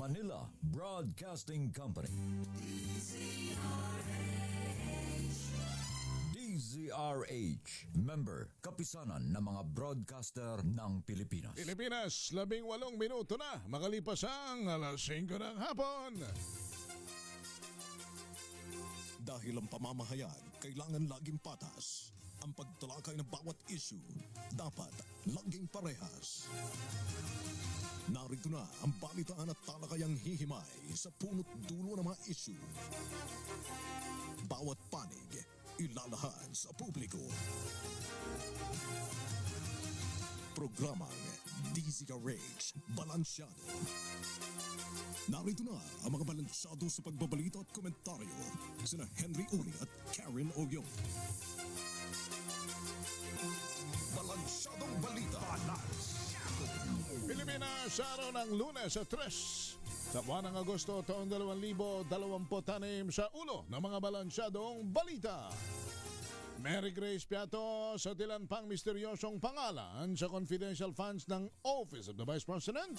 Manila Broadcasting Company. DZRH, member, kapisanan ng mga broadcaster ng Pilipinas. Pilipinas, 18 minuto na, makalipas ang alas 5 ng hapon. Dahil ang pamamahayag kailangan laging patas. Ang pagtalakay ng bawat issue dapat laging parehas. Narito na ang balitaan at talakayang hihimay sa punot dulo ng mga issue. Bawat panig ilalahad sa publiko. Programang DZRH Balansyado. Narito na ang mga balansyado sa pagbabalita at komentaryo sina Henry Uri at Karen Oyong. Balansyadong balita. Pilipinas, araw ng Lunes sa 3 sa buwan ng Agosto taong 2026 sa ulo ng mga balansyadong balita. Mary Grace Piato sa tilan pang misteryosong pangalan sa confidential funds ng Office of the Vice President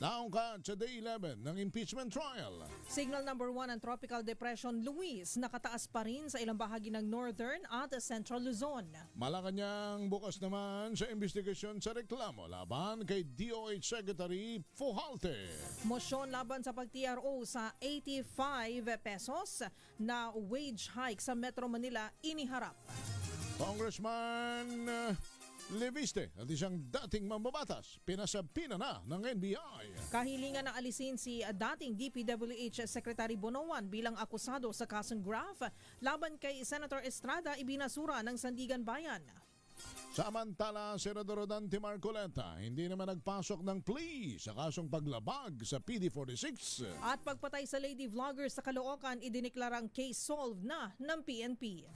naungkat sa Day 11 ng impeachment trial. Signal number 1 ang Tropical Depression Luis nakataas pa rin sa ilang bahagi ng Northern at Central Luzon. Malacanang bukas naman sa investigasyon sa reklamo laban kay DOH Secretary Fuhalte. Mosyon laban sa pag-TRO sa 85 pesos na wage hike sa Metro Manila iniharap. Congressman Leviste at isang dating mambabatas pinasabina na ng NBI. Kahilingan na alisin si dating DPWH Secretary Bonoan bilang akusado sa kasong graft laban kay Senator Estrada ibinasura ng Sandigan Bayan. Samantala, Senador Dante Marcoleta hindi naman nagpasok ng plea sa kasong paglabag sa PD46. At pagpatay sa lady vlogger sa Caloocan, idineklarang case solved na ng PNP.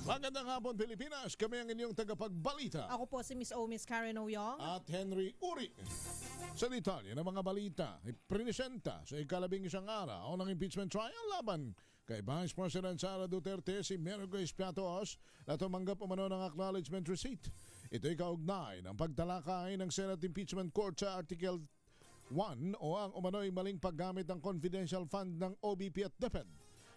Magandang hapon Pilipinas, kami ang inyong tagapagbalita. Ako po si Miss O, Miss Karen Oyong. At Henry Uri. Sa detalye ng mga balita, ipresenta sa ikalabing isang araw ng impeachment trial laban kay Vice President Sara Duterte si Mary Grace Piatos na tumanggap umano ng acknowledgement receipt. Ito'y kaugnay ng pagtalakay ng Senate Impeachment Court sa Article 1 o ang umano'y maling paggamit ng confidential fund ng OBP at DepEd.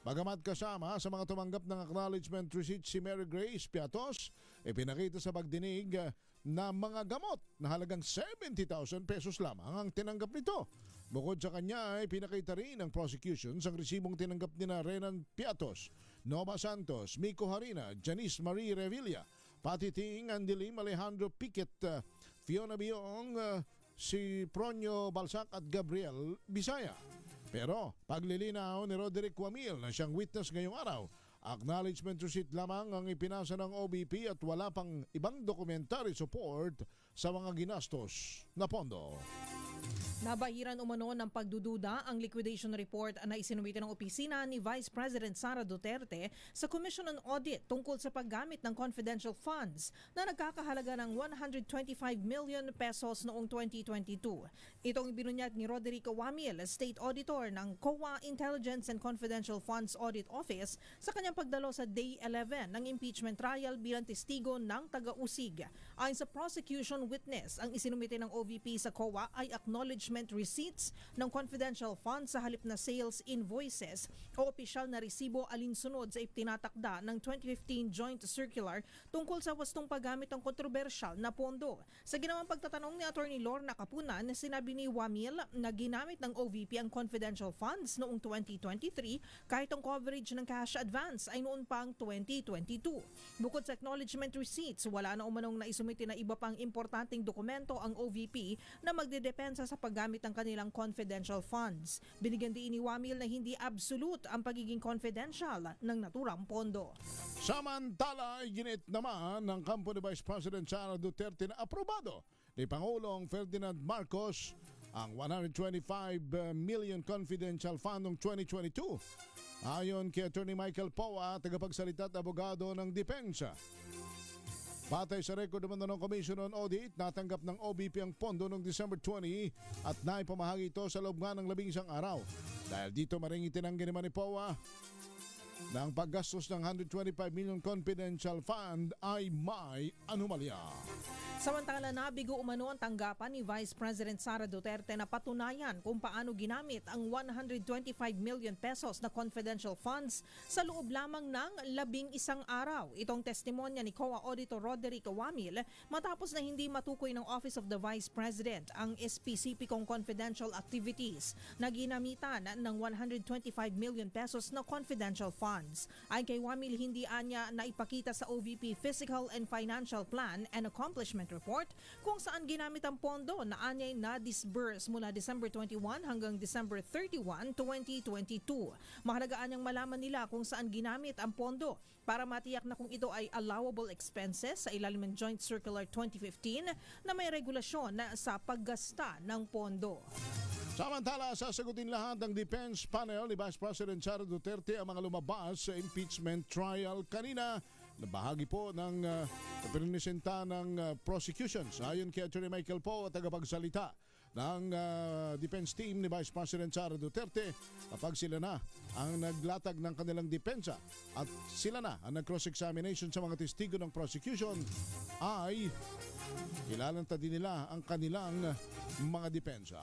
Bagamat kasama sa mga tumanggap ng acknowledgement receipt si Mary Grace Piatos, ipinakita sa pagdinig na mga gamot na halagang 70,000 pesos lamang ang tinanggap nito. Bukod sa kanya ay pinakita rin ng prosecution sa resibong tinanggap ni Renan Piatos, Nova Santos, Miko Harina, Janice Marie Revilla, Pati Ting, Andilim, Alejandro Piquet, Fiona Biong, si Pronyo Balsac at Gabriel Bisaya. Pero paglilinaw ni Roderick Wamil na siyang witness ngayong araw, acknowledgement receipt lamang ang ipinasa ng OBP at wala pang ibang documentary support sa mga ginastos na pondo. Nabahiran umano ng pagdududa ang liquidation report na isinuwiti ng opisina ni Vice President Sara Duterte sa Commission on Audit tungkol sa paggamit ng confidential funds na nagkakahalaga ng 125 million pesos noong 2022. Itong ibinunyag ni Roderico Wamil, State Auditor ng COA Intelligence and Confidential Funds Audit Office sa kanyang pagdalo sa Day 11 ng impeachment trial bilang testigo ng taga-usig. Ayon sa prosecution witness, ang isinumite ng OVP sa COA ay acknowledgement receipts ng confidential funds sa halip na sales invoices o opisyal na resibo alinsunod sa itinatakda ng 2015 Joint Circular tungkol sa wastong paggamit ng kontrobersyal na pondo. Sa ginawang pagtatanong ni Attorney Lorna Capunan, sinabi ni Wamil na ginamit ng OVP ang confidential funds noong 2023 kahit ang coverage ng cash advance ay noon pang 2022. Bukod sa acknowledgement receipts, wala na umanong naisumite na iba pang importanteng dokumento ang OVP na magdedepensa sa paggamit ng kanilang confidential funds. Binigyan din ni Wamil na hindi absolute ang pagiging confidential ng naturang pondo. Samantala, ginit naman ng kampo ni Vice President Sara Duterte na aprobado ni Pangulong Ferdinand Marcos ang 125 million confidential fund noong 2022. Ayon kay Attorney Michael Poa, tagapagsalita at abogado ng Depensa. Batay sa record naman ng Commission on Audit, natanggap ng OBP ang pondo noong December 20 at naipamahagi ito sa loob nga ng 11 araw. Dahil dito maring itinanggi naman ni POA na ang paggastos ng 125 million confidential fund ay may anomalya. Samantala, nabigo umano ang tanggapan ni Vice President Sara Duterte na patunayan kung paano ginamit ang 125 million pesos na confidential funds sa loob lamang ng 11 araw. Itong testimonya ni COA Auditor Roderick Wamil matapos na hindi matukoy ng Office of the Vice President ang espesipikong confidential activities na ginamitan ng 125 million pesos na confidential funds. Ayon kay Wamil, hindi anya na ipakita sa OVP Physical and Financial Plan and Accomplishment Report kung saan ginamit ang pondo na anyay na-disburse mula December 21 hanggang December 31, 2022. Mahalaga anyang malaman nila kung saan ginamit ang pondo para matiyak na kung ito ay allowable expenses sa ilalim ng Joint Circular 2015 na may regulasyon na sa paggasta ng pondo. Samantala, sasagutin lahat ng defense panel ni Vice President Sara Duterte ang mga lumabas sa impeachment trial kanina na bahagi po ng pinipresenta ng prosecutions. Ayon kay Attorney Michael Poe, tagapagsalita ng defense team ni Vice President Sara Duterte, kapag sila na ang naglatag ng kanilang depensa at sila na ang nag-cross-examination sa mga testigo ng prosecution, ay ilalanta din nila ang kanilang mga depensa.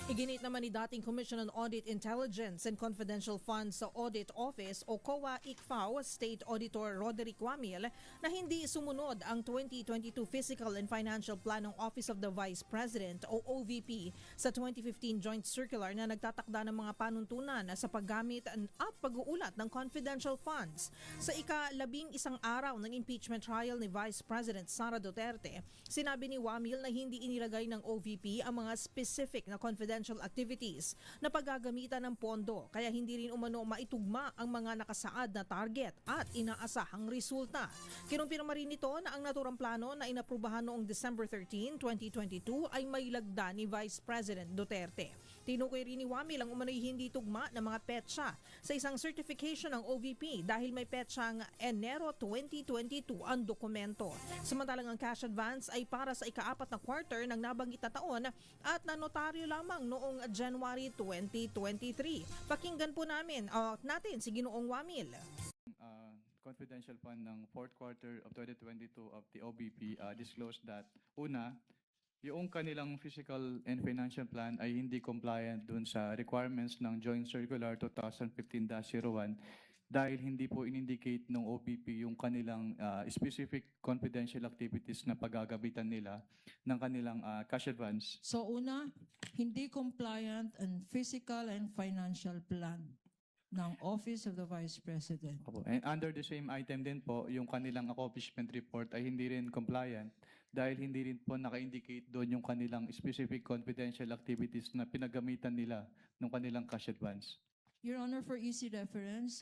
Iginit naman ni dating Commission on Audit Intelligence and Confidential Funds sa Audit Office o COA-ICFAO State Auditor Roderick Wamil na hindi sumunod ang 2022 Physical and Financial Plan ng Office of the Vice President o OVP sa 2015 Joint Circular na nagtatakda ng mga panuntunan sa paggamit at pag-uulat ng confidential funds. Sa ika-11 araw ng impeachment trial ni Vice President Sara Duterte, sinabi ni Wamil na hindi inilagay ng OVP ang mga specific na confidential activities na paggagamitan ng pondo, kaya hindi rin umano maitugma ang mga nakasaad na target at inaasahang resulta. Kinumpirma rin nito na ang naturang plano na inaprubahan noong December 13, 2022 ay may lagda ni Vice President Duterte. Tinukoy rin ni Wamil ang umano'y hindi tugma ng mga petsa sa isang certification ng OVP dahil may petsang Enero 2022 ang dokumento. Samantalang ang cash advance ay para sa ika-4 na quarter ng nabanggit na taon at nanotaryo lamang noong January 2023. Pakinggan po natin si Ginoong Wamil. Confidential fund ng fourth quarter of 2022 of the OBP disclosed that una, yung kanilang physical and financial plan ay hindi compliant dun sa requirements ng Joint Circular 2015-01 dahil hindi po in-indicate ng OBP yung kanilang specific confidential activities na paggagabitan nila ng kanilang cash advance. So una, hindi compliant ang physical and financial plan ng Office of the Vice President. Opo. And under the same item din po, yung kanilang accomplishment report ay hindi rin compliant dahil hindi rin po naka-indicate doon yung kanilang specific confidential activities na pinagamitan nila ng kanilang cash advance. Your Honor, for easy reference,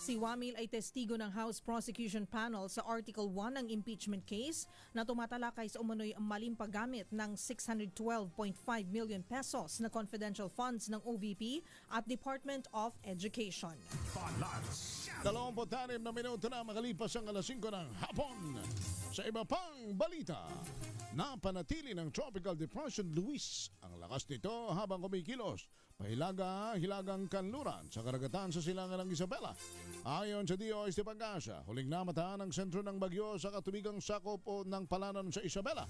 Si Wamil ay testigo ng House Prosecution Panel sa Article 1 ng impeachment case na tumatalakay sa umano'y maling paggamit ng 612.5 million pesos na confidential funds ng OVP at Department of Education. 26 na minuto na makalipas ang alas 5 ng hapon. Sa iba pang balita, napanatili ng Tropical Depression Luis ang lakas nito habang kumikilos pahilagang kanluran sa karagatan sa silangan ng Isabela. Ayon sa DOST Pag-asa, huling namataan ang sentro ng bagyo sa katubigang sakop ng palanan sa Isabela.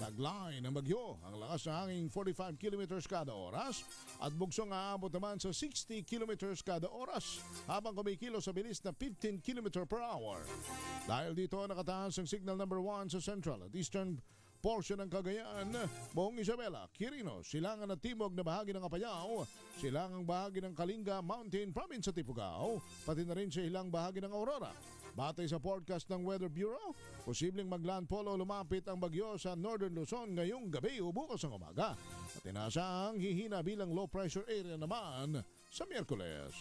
Taglay ng bagyo ang lakas ng hangin 45 km kada oras at bugsong aabot naman sa 60 km kada oras habang kumikilos sa bilis na 15 km per hour. Dahil dito nakataas ang signal number 1 sa central at eastern portion ng Cagayan, buong Isabela, Quirino, silangan at timog na bahagi ng Apayao, silangang bahagi ng Kalinga Mountain Province sa Tipugao, pati na rin sa ilang bahagi ng Aurora. Batay sa forecast ng Weather Bureau, posibleng maglandfall o lumapit ang bagyo sa Northern Luzon ngayong gabi o bukas ng umaga. At inaasahang hihina bilang low pressure area naman sa Miyerkules.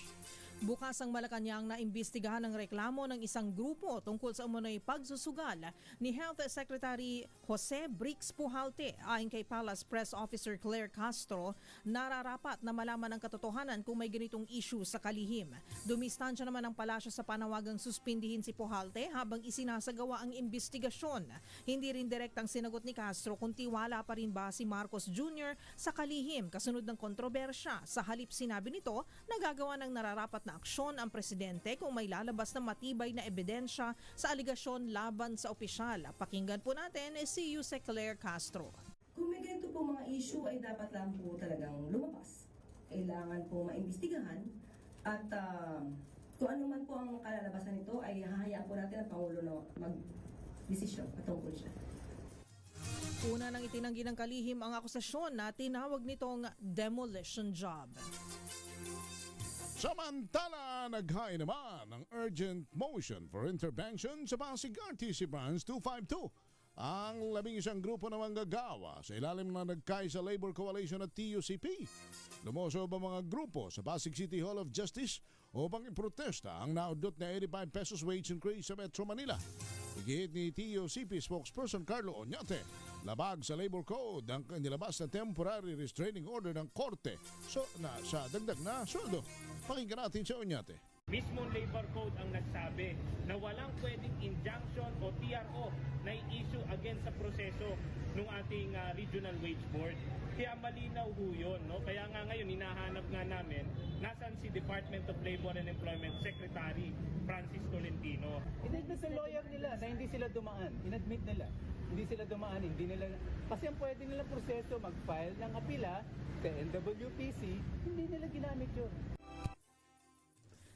Bukas ang Malacanang na imbestigahan ng reklamo ng isang grupo tungkol sa umano'y pagsusugal ni Health Secretary Jose Brix Pujalte. Ayon kay Palace Press Officer Claire Castro, nararapat na malaman ang katotohanan kung may ganitong issue sa kalihim. Dumistansya naman ang palasyo sa panawagang suspindihin si Pujalte habang isinasagawa ang imbestigasyon. Hindi rin direktang sinagot ni Castro kung tiwala pa rin ba si Marcos Jr. sa kalihim kasunod ng kontrobersya. Sa halip sinabi nito na gagawa ng nararapat na na aksyon ang presidente kung may lalabas na matibay na ebidensya sa aligasyon laban sa opisyal. Pakinggan po natin si Yusek Claire Castro. Kung may ganito po mga issue ay dapat lang po talagang lumabas. Kailangan po maimbestigahan at kung ano man po ang kalalabasan nito ay hahayaan po natin ang Pangulo na mag-desisyon patungkol siya. Una nang itinanggi ng kalihim ang akusasyon na tinawag nitong demolition job. Samantala, naghain naman ng urgent motion for intervention sa Pasig RTC Branch 252. Ang 11 grupo ng manggagawa sa ilalim na nagkaisa Labor Coalition at TUCP. Lumoso ba mga grupo sa Pasig City Hall of Justice upang iprotesta ang naudot na 85 pesos wage increase sa Metro Manila. Igihit ni TUCP spokesperson Carlo Oñate, labag sa Labor Code ang nilabas na temporary restraining order ng korte sa dagdag na sweldo. Pakinggan natin si Oñate. Mismong labor code ang nagsabi na walang pwedeng injunction o TRO na i-issue against sa proseso ng ating regional wage board. Kaya malinaw ho yun, no? Kaya nga ngayon hinahanap nga namin nasan si Department of Labor and Employment Secretary Francis Tolentino. Inadmit ng lawyer nila na hindi sila dumaan. Inadmit nila. Hindi sila dumaan, hindi nila... Kasi ang pwede nilang proseso mag-file ng apila sa NWPC, hindi nila ginamit yun.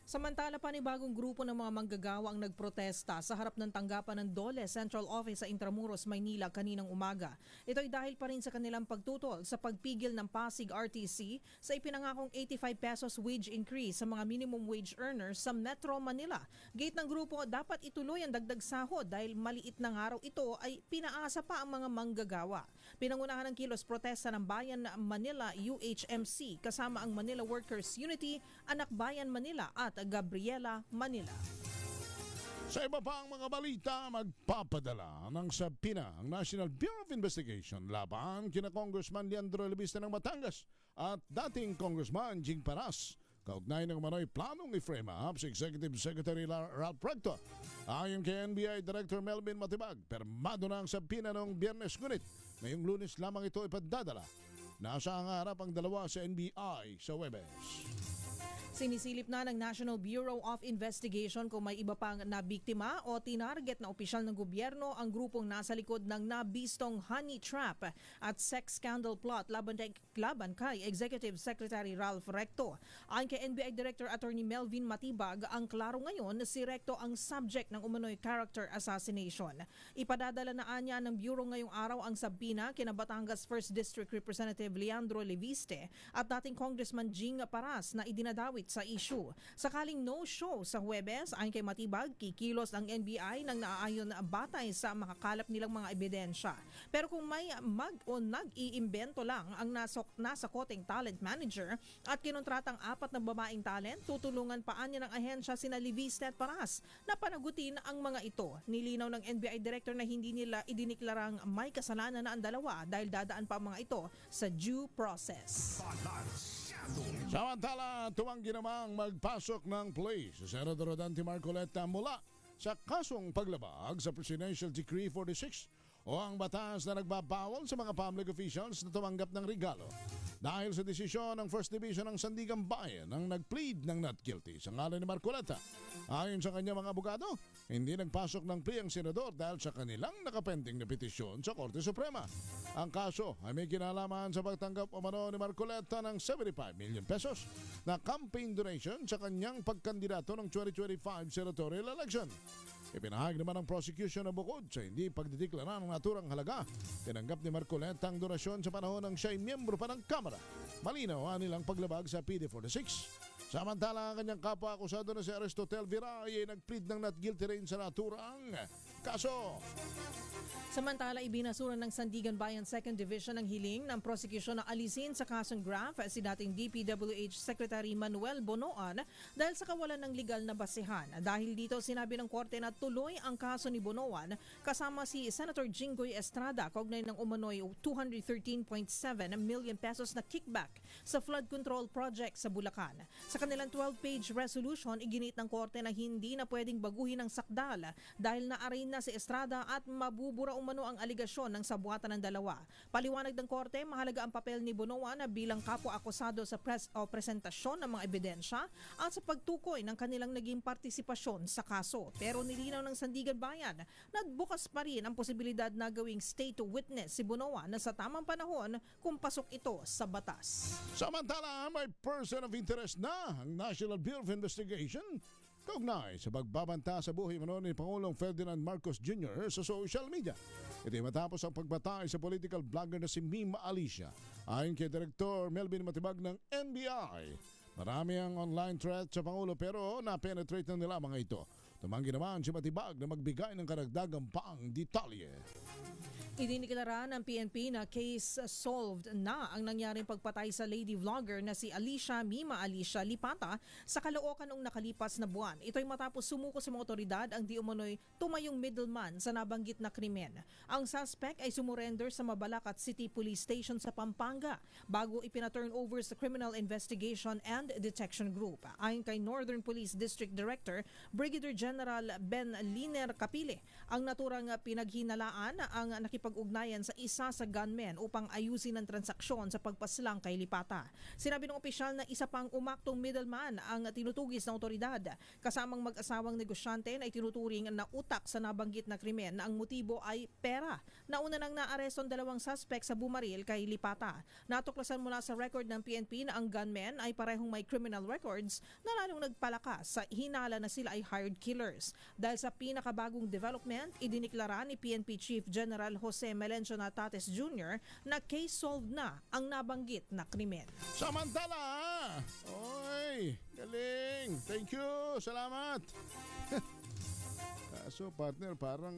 Samantala, panibagong grupo ng mga manggagawa ang nagprotesta sa harap ng tanggapan ng DOLE Central Office sa Intramuros, Maynila kaninang umaga. Ito ay dahil pa rin sa kanilang pagtutol sa pagpigil ng Pasig RTC sa ipinangakong 85 pesos wage increase sa mga minimum wage earners sa Metro Manila. Gate ng grupo, dapat ituloy ang dagdag sahod dahil maliit na araw ito ay pinaasa pa ang mga manggagawa. Pinangunahan ng kilos protesta ng Bayan Manila UHMC kasama ang Manila Workers Unity, Anak Bayan Manila at Gabriela Manila. Sa iba pang mga balita, magpapadala ng SABPINA ang National Bureau of Investigation laban kina Congressman Leandro Leviste ng Batangas at dating Congressman Jing Paras kaugnay ng manoy planong i-frame up si Executive Secretary Ralph Recto. Ayon kay NBI Director Melvin Matibag, permado na ang SABPINA noong Biyernes, ngunit ngayong Lunes lamang ito ipadadala. Nasa ang harap ang dalawa sa NBI sa Webes. Sinisilip na ng National Bureau of Investigation kung may iba pang nabiktima o tinarget na opisyal ng gobyerno ang grupong nasa likod ng nabistong honey trap at sex scandal plot laban kay Executive Secretary Ralph Recto. Ayon kay NBI Director Attorney Melvin Matibag, ang klaro ngayon si Recto ang subject ng umano'y character assassination. Ipadadala na anya ng Bureau ngayong araw ang sabina kina Batangas 1st District Representative Leandro Leviste at dating Congressman Jing Paras na idinadawit sa issue. Sakaling no-show sa Huwebes, ayon kay Matibag, kikilos ang NBI nang naaayon batay sa makakalap nilang mga ebidensya. Pero kung may nag-iimbento lang ang nasa koteng talent manager at kinontratang 4 na babaeng talent, tutulungan pa niya ng ahensya sina Leviste at Paras na panagutin ang mga ito. Nilinaw ng NBI Director na hindi nila idiniklarang may kasalanan na ang dalawa dahil dadaan pa ang mga ito sa due process. Samantala, tuwanggi namang magpasok ng plea si Senador Rodante Marcoleta mula sa kasong paglabag sa Presidential Decree 46 o ang batas na nagbabawal sa mga public officials na tumanggap ng regalo. Dahil sa desisyon ng First Division ng Sandigan Bayan ang nag-plead ng not guilty sa ngalan ni Marcoleta. Ayon sa kanya mga abogado, hindi nagpasok ng plea ang senador dahil sa kanilang nakapending na petisyon sa Korte Suprema. Ang kaso ay may kinalaman sa pagtanggap umano ni Marcoleta ng 75 million pesos na campaign donation sa kanyang pagkandidato ng 2025 senatorial election. Ipinahayag naman ng prosecution na bukod sa hindi pagdideklara ng naturang halaga, tinanggap ni Marcoleta ang donasyon sa panahon ng siya'y miyembro pa ng Kamara. Malinaw ang nilang paglabag sa PD46. Samantala, ang kanyang kapwa-akusado na si Aristotel Viray ay nag-plead ng not guilty rin sa naturang kaso. Samantala, ibinasura ng Sandigan Bayan 2nd Division ang hiling ng prosecution na alisin sa kasong graft si dating DPWH Secretary Manuel Bonoan dahil sa kawalan ng legal na basehan. Dahil dito, sinabi ng korte na tuloy ang kaso ni Bonoan kasama si Senator Jinggoy Estrada kaugnay ng umano'y 213.7 million pesos na kickback sa flood control project sa Bulacan. Sa kanilang 12-page resolution, iginit ng korte na hindi na pwedeng baguhin ang sakdal dahil na-arraign na si Estrada at mabubura umano ang aligasyon ng sabuatan ng dalawa. Paliwanag ng korte, mahalaga ang papel ni Bonoan na bilang kapwa-akusado sa presentasyon ng mga ebidensya at sa pagtukoy ng kanilang naging partisipasyon sa kaso. Pero nilinaw ng Sandigan Bayan na bukas pa rin ang posibilidad na gawing state witness si Bonoan na sa tamang panahon kung pasok ito sa batas. Samantala, may person of interest na ang National Bureau of Investigation kaugnay sa pagbabanta sa buhay ni Pangulong Ferdinand Marcos Jr. sa social media. Ito ay matapos ang pagbatay sa political blogger na si Mima Alicia. Ayon kay Director Melvin Matibag ng NBI, marami ang online threat sa Pangulo pero na-penetrate na nila mga ito. Tumanggi naman si Matibag na magbigay ng karagdagang pang detalye. Idiniklara ng PNP na case solved na ang nangyaring pagpatay sa lady vlogger na si Mima Alicia Lipata sa Caloocan noong nakalipas na buwan. Ito'y matapos sumuko sa mga otoridad ang di umano'y tumayong middleman sa nabanggit na krimen. Ang suspect ay sumurrender sa Mabalacat City Police Station sa Pampanga bago ipina-turn over sa Criminal Investigation and Detection Group. Ayon kay Northern Police District Director Brigadier General Ben Liner Capile, ang naturang pinaghinalaan ang nakipag-ugnayan sa isa sa gunmen upang ayusin ang transaksyon sa pagpaslang kay Lipata. Sinabi ng opisyal na isa pang umaktong middleman ang tinutugis ng otoridad. Kasamang mag-asawang negosyante na itinuturing na utak sa nabanggit na krimen na ang motibo ay pera. Nauna nang naaresto ang dalawang suspect sa bumaril kay Lipata. Natuklasan mula sa record ng PNP na ang gunmen ay parehong may criminal records na lalong nagpalakas sa hinala na sila ay hired killers. Dahil sa pinakabagong development, idiniklara ni PNP Chief General Jose Melencio Natates Jr. na case solved na ang nabanggit na krimen. Samantala! Oy! Galing! Thank you! Salamat! Kaso partner, parang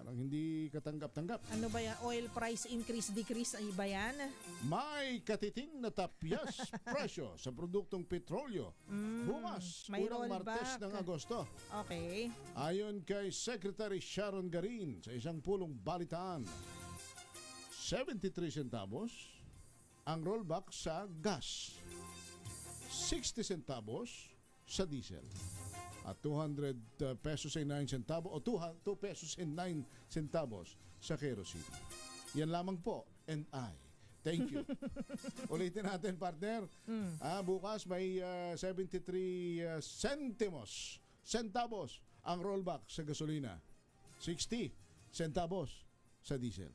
hindi katanggap-tanggap. Ano ba yan? Oil price increase-decrease ay ba yan? May katiting na tapyas presyo sa produktong petrolyo. Bukas, may unang Martes rollback. ng Agosto. Okay. Ayon kay Secretary Sharon Garin sa isang pulong balitaan, 73 centavos ang rollback sa gas, 60 centavos sa diesel, at 200 pesos and 9 centavos o 2 pesos and 9 centavos sa kerosene. Yan lamang po, and I. Thank you. Ulitin natin, partner. Bukas may 73 centavos ang rollback sa gasolina, 60 centavos sa diesel.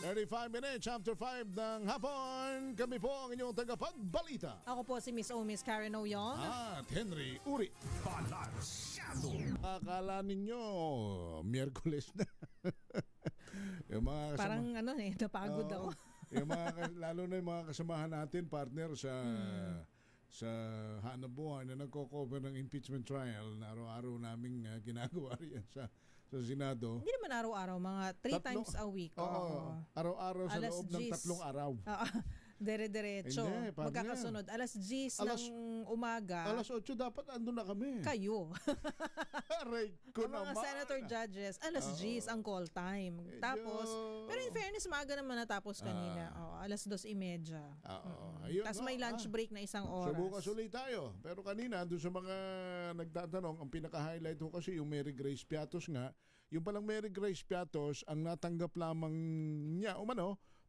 35 minutes after 5 ng hapon, kami po ang inyong tagapagbalita. Ako po si Miss Miss Karen Oyong. At Henry Uri. Balansyado. Akala ninyo, Miyerkules na. Yung mga Parang napagod ako. Yung lalo na yung mga kasamahan natin, partner, sa hanap buhay na nagko-cover ng impeachment trial na araw-araw naming ginagawa riyan sa Senado. Hindi naman araw-araw, mga 3 times a week. Oo. Araw-araw sa Alas loob ng 10. 3 araw. Dire-diretso. Hindi, partner. Magkakasunod. Alas 10 ng umaga. Alas 8 dapat andun na kami. Kayo. Aray ko Ang mga naman. senator judges, alas 10 ang call time. Tapos, pero in fairness, maaga naman natapos kanina. Alas 2:30. Ayun, Tapos may lunch break na 1 oras. So bukas ulit tayo. Pero kanina, doon sa mga nagtatanong, ang pinaka-highlight ko kasi yung Mary Grace Piatos nga. Yung palang Mary Grace Piatos, ang natanggap lamang niya,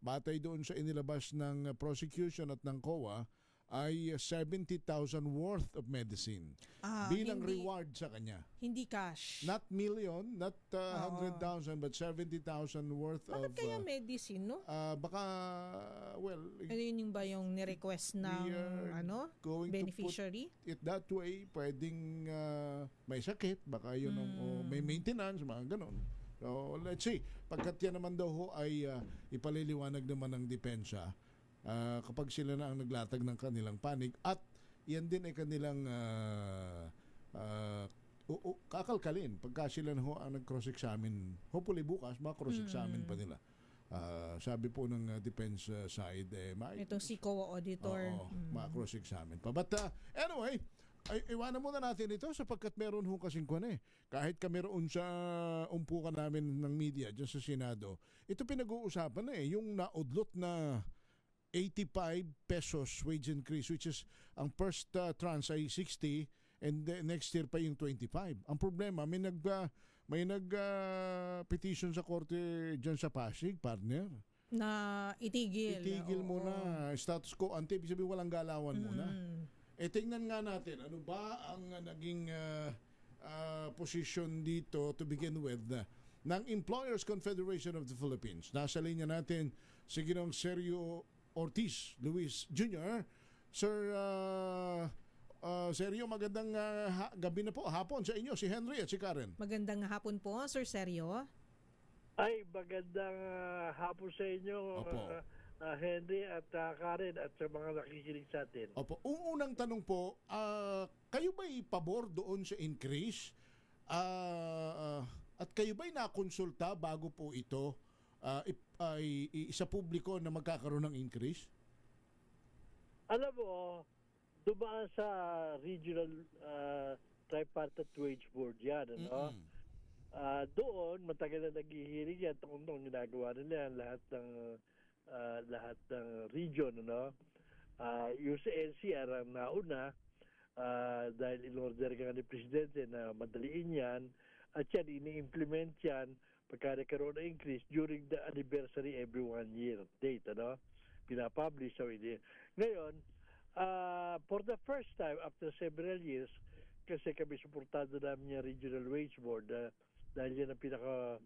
batay doon sa inilabas ng prosecution at ng COA, ay 70,000 worth of medicine bilang reward sa kanya. Hindi cash. Not million, not 100,000, but 70,000 worth of... Bakit kaya medicine, no? Baka, well... Yun ba yung ni-request ng beneficiary? It that way, pwedeng may sakit, baka yun o may maintenance, mga ganon. So, let's see. Pagkat yan naman daw ho ay ipaliliwanag naman ng depensa kapag sila na ang naglatag ng kanilang panig at yan din ay kanilang kakalkalin pagka sila na ho ang nag-cross-examine. Hopefully bukas, cross-examine pa nila. Sabi po ng defense side, ito si COA auditor. Ma-cross-examine pa. But anyway, iwanan muna natin ito sapagkat meron ho kasing kahit kami roon sa umpukan namin ng media dyan sa Senado, ito pinag-uusapan na yung naudlot na 85 pesos wage increase, which is ang first tranche ay 60 and the next year pa yung 25. Ang problema, may may nag-petition sa korte dyan sa Pasig, partner. Na itigil. Itigil mo Oo. na. Status quo ante, ibig sabihin walang galawan muna. Mm. Tingnan nga natin, ano ba ang naging position dito to begin with ng Employers Confederation of the Philippines. Nasa linya natin si Ginong Sergio Ortiz Luis Jr. Sir Sergio, magandang gabi na po, hapon sa inyo, si Henry at si Karen. Magandang hapon po, Sir Sergio. Ay, magandang hapon sa inyo, Opo. Henry at Karen at sa mga nakikinig sa atin. Opo. Unang tanong po, kayo ba'y pabor doon sa increase? At kayo ba'y nakonsulta bago po ito isa publiko na magkakaroon ng increase? Alam mo, dumaan sa regional tripartite wage board yan, ano? Doon, matagal na naghihiring yan, tungkol ginagawa nila yan, lahat ng region, ano? Yung sa NCR ang nauna, dahil in-order ka ni Presidente na madaliin yan, at yan, ini-implement yan pagka nagkaroon na increase during the anniversary every 1 year date, ano? Pinapublish. So, ngayon, for the first time after several years, kasi kami suportado namin yung Regional Wage Board dahil yan ang pinaka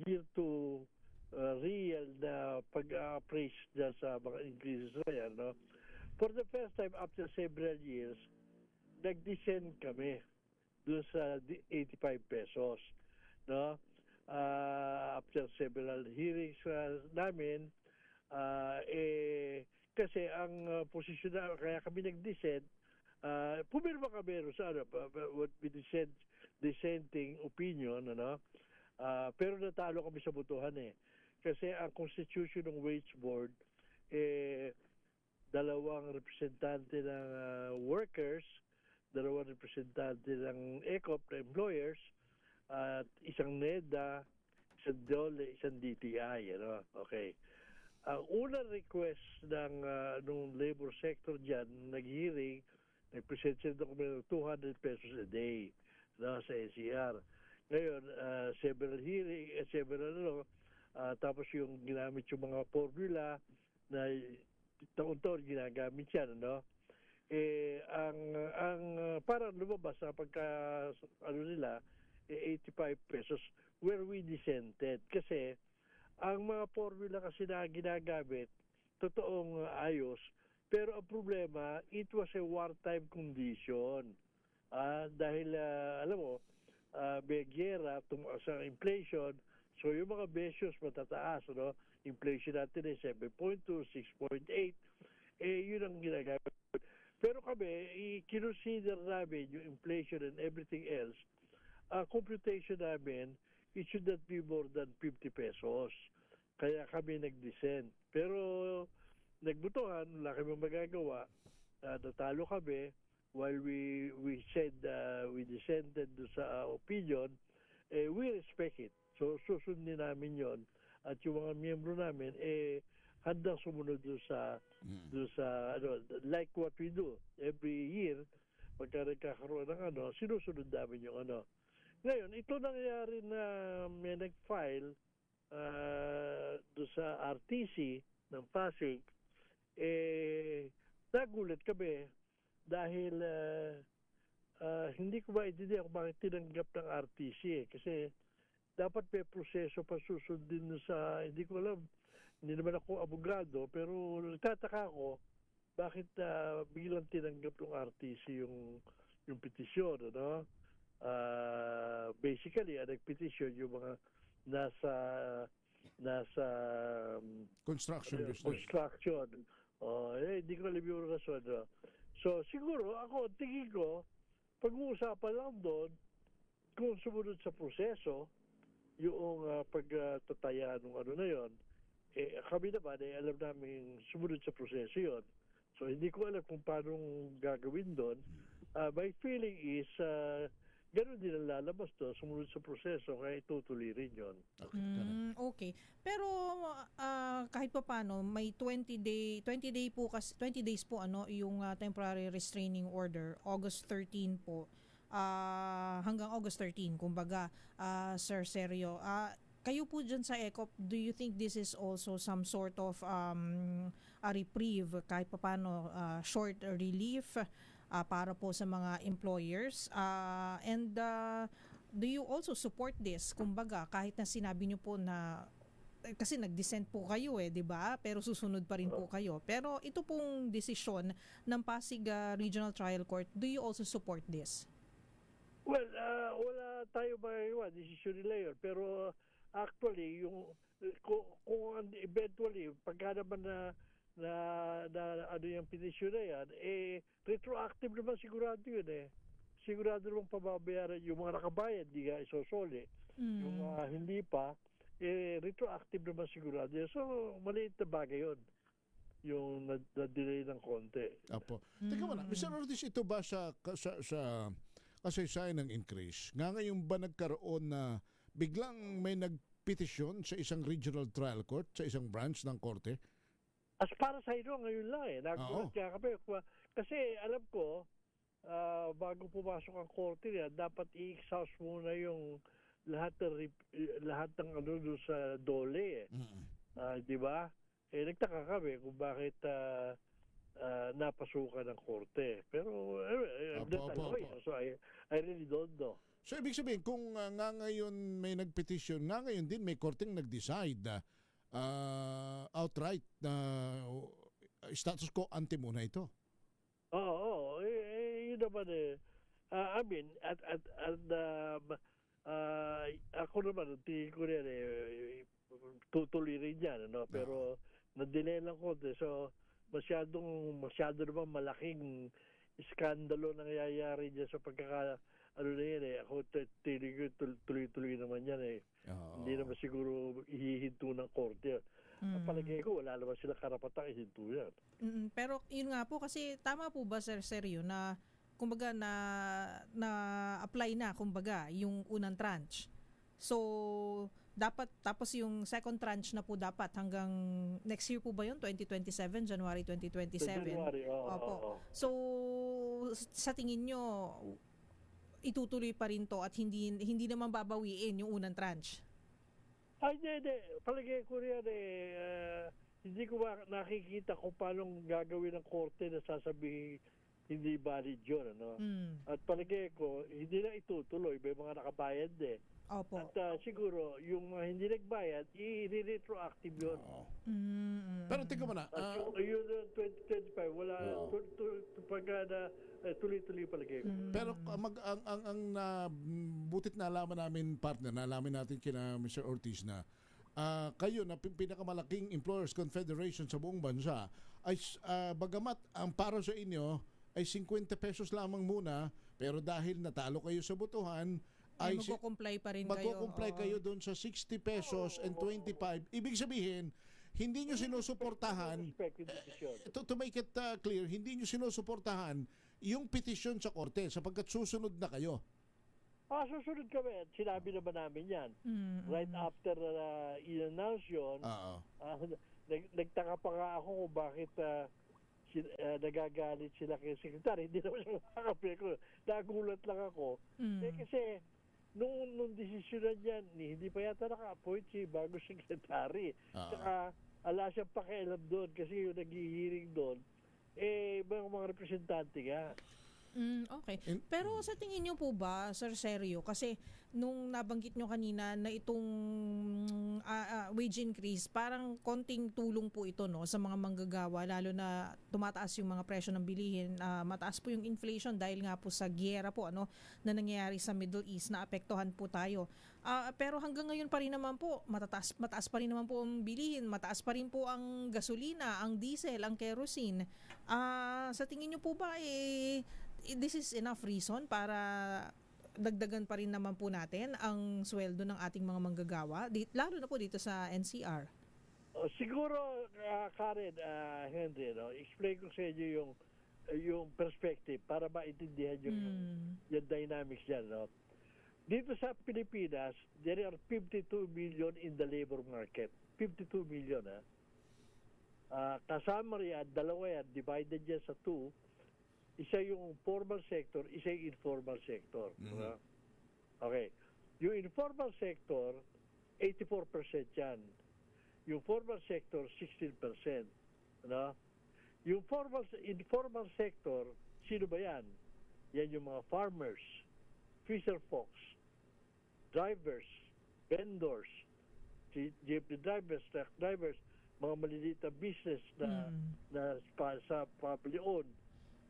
year to real na pag-appraise dyan sa mga increases na yan, no? For the first time after several years, nag-descend kami doon sa 85 pesos, no? After several hearings namin, kasi ang posisyon na kaya kami nag-descend, pumirma kami sa what we dissenting opinion, ano? Pero natalo kami sa botohan kasi ang constitution ng wage board dalawang representante ng workers, dalawang representante ng ECOP na employers, at isang NEDA, isang DOLE, isang DTI, ano? Okay. Ang unang request ng labor sector dyan, nag-hearing, nag-present sila dokumento 200 pesos a day, no, sa NCR. Ngayon, tapos yung ginamit yung mga formula na taon-taon ginagamit yan, no? Ang parang lumabas na pagka nila 85 pesos where we dissented kasi ang mga formula kasi na ginagamit totoong ayos, pero ang problema, it was a wartime condition, dahil alam mo, may gera sa inflation, so yung mga besyos matataas, no? Inflation natin ay 7.2, 6.8, yun ang ginagamit. Pero kami, i-consider namin yung inflation and everything else, computation namin, it should not be more than 50 pesos. Kaya kami nag-descend. Pero nagbutuhan, wala kami magagawa. Natalo kami while we said we dissented sa opinion, we respect it. So susundin namin yon. At yung mga miyembro namin, handang sumunod doon sa like what we do every year, pagka nagkakaroon ng sinusunod namin yung Ngayon, ito nangyari na may nag-file doon sa RTC ng Pasig, nagulat kami dahil hindi ko maintindihan kung bakit tinanggap ng RTC kasi dapat may proseso pa susundin sa, hindi ko alam, hindi naman ako abogado, pero nagtataka ako bakit biglang tinanggap ng RTC yung petisyon, ano? Basically, nagpetisyon yung mga nasa Construction business. Construction. Hindi ko alam yung rason. So, siguro, tingin ko, pag-uusapan lang doon, kung sumunod sa proseso, yung pagtataya ng na yon, kami naman, alam namin sumunod sa proseso yon. So, hindi ko alam kung paano gagawin doon. My feeling is, ganun din ang lalabas to, sumunod sa proseso, kaya itutuloy rin yun. Okay. Pero kahit pa paano, may 20 days po yung temporary restraining order, August 13 po. hanggang August 13, kumbaga, Sir Sergio. Kayo po dyan sa ECOP, do you think this is also some sort of a reprieve, kahit paano short relief para po sa mga employers? And do you also support this? Kumbaga, kahit na sinabi niyo po na kasi nag-dissent po kayo di ba? Pero susunod pa rin po kayo. Pero ito pong desisyon ng Pasig Regional Trial Court, do you also support this? Well, wala tayo magawa, decision nila yun. Pero actually, kung eventually, pagka naman na ano yung petition na yan, retroactive naman sigurado yun Sigurado naman pababayaran yung mga nakabayad, di nga isosoli. Yung hindi pa, retroactive naman sigurado yun. So, maliit na bagay yun. Yung na-delay ng konti. Apo. Teka muna, Mr. Ortiz, ito ba sa kasaysayan ng increase? Ngayon ba nagkaroon na biglang may nagpetisyon sa isang regional trial court, sa isang branch ng korte? As para sa ino, ngayon lang Nagulat kaya kami. Kasi alam ko, bago pumasok ang korte niya, dapat i-exhaust muna yung lahat ng ano doon sa dole di ba? Nagtaka kami kung bakit napasukan ng korte. Pero so I really don't know. So ibig sabihin, kung nga ngayon may nagpetisyon, nga ngayon din may korteng nag-decide outright na status quo ante muna ito. Oo, yun naman I mean, ako naman, tingin ko rin tutuloy rin yan, pero na-delay lang konti. So, masyado naman malaking iskandalo nangyayari dyan sa ano na yan Ako tingin ko tuloy-tuloy naman yan Hindi naman siguro ihihinto ng korte. Palagay ko, wala naman sila karapatang ihinto yan. Pero yun nga po, kasi tama po ba, Sir Sergio, na kumbaga na apply na kumbaga yung unang tranche. So dapat tapos yung second tranche na po dapat hanggang next year po ba yun? 2027, January 2027. January, Opo. So sa tingin nyo itutuloy pa rin to at hindi naman babawiin yung unang tranche? Hindi. Palagay ko rin hindi ko nakikita kung paano gagawin ng korte na sasabihin hindi valid yun, At palagay ko, hindi na itutuloy. May mga nakabayad Opo. At siguro, yung hindi nagbayad, i-retroactive yun. Pero tingnan mo na. Yung 2025, wala, tuloy-tuloy palagay ko. Pero ang butit na alaman namin, partner, nalaman natin kina Mr. Ortiz na kayo na pinakamalaking Employers Confederation sa buong bansa ay bagamat ang para sa inyo ay 50 pesos lamang muna, pero dahil natalo kayo sa botohan, ay magko-comply pa rin magko-comply kayo doon sa 60 pesos and 25. Ibig sabihin, hindi nyo sinusuportahan, to make it clear, hindi nyo sinusuportahan yung petisyon sa korte sapagkat susunod na kayo. Susunod kami. Sinabi naman namin yan. Right after in-announce yun, nagtaka pa nga ako kung bakit nagagalit sila kay Secretary. Hindi naman siya makakapil ko. Nagulat lang ako. Kasi nung desisyonan yan, hindi pa yata naka-appoint si bago Secretary. Saka ala siyang pakialam doon kasi yung nag-hearing doon, mga representante nga. Okay. Pero sa tingin niyo po ba, Sir Sergio, kasi nung nabanggit nyo kanina na itong wage increase, parang konting tulong po ito sa mga manggagawa, lalo na tumataas yung mga presyo ng bilihin, mataas po yung inflation dahil nga po sa giyera po na nangyayari sa Middle East, na apektuhan po tayo. Pero hanggang ngayon pa rin naman po, mataas pa rin naman po ang bilihin, mataas pa rin po ang gasolina, ang diesel, ang kerosene. Sa tingin niyo po ba this is enough reason para dagdagan pa rin naman po natin ang sweldo ng ating mga manggagawa, lalo na po dito sa NCR? Siguro, Karen, Henry, explain ko sa inyo yung perspective para maintindihan yung dynamics dyan. Dito sa Pilipinas, there are 52 million in the labor market. 52 million. Kasama riyan, dalawa yan, divided yan sa 2, Isa yung formal sector, isa yung informal sector. Ano? Okay. Yung informal sector, 84% yan. Yung formal sector, 16%. Ano? Yung informal sector, sino ba yan? Yan yung mga farmers, fisher folks, drivers, vendors, jeepney drivers, truck drivers, mga maliliit na business na sa pamilya-owned.